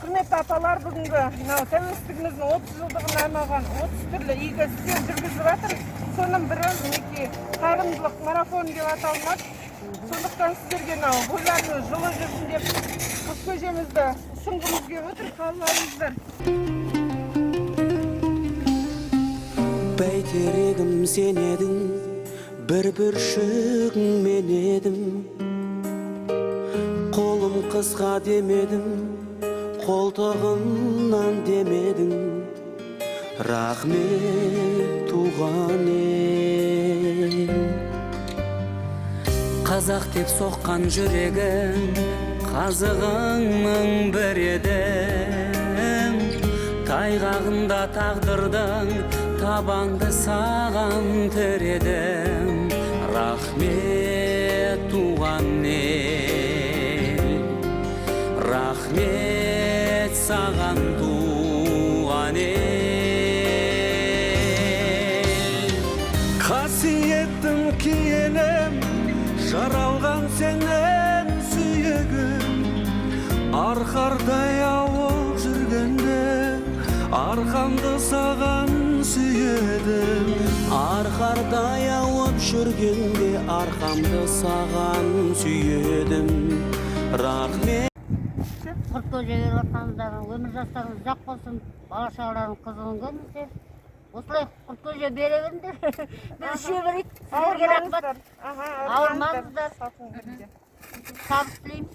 Құрметті апалар, бүгінгі тәуелсіздігіміздің 30 жылдығына арналған 30 түрлі игі істер жүргізіп жатыр. Соның бірі мінекей қайырымдылық марафон деп аталынады. Сондықтан сіздерге бойларыңыз жылы жүрсін деп қыз көжемізді ұсынғымыз келіп отыр. Қабыл алыңыздар. Бәйтерегім сен едің, бір бүршігің мен едім. Қолым қысқа демедім, қолтығымнан демедің. Рахмет туған ел. Қазақ деп соққан жүрегім, қазығыңның бір едім. Тайғағында тағдырдың табанды саған тіредім. Рахмет туған ел. Рахмет саған туған ел. Қасиеттің киенім, жаралған сенен сүйегім. Арқардай ауып жүргенде арқамды саған сүйедім. Арқардай ауып жүргенде арқамды саған сүйедім. Рахмет. Құрткөжеге ортаңыздағы өмір жастарыңыз ұзақ болсын, бала шағаларың қызығын көріңіздер. Осылай Құрткөже бере беріңдер. Біз іше берейік. Сіздерге рахмат. Ауырмаңыздар. Табыс тілеймін.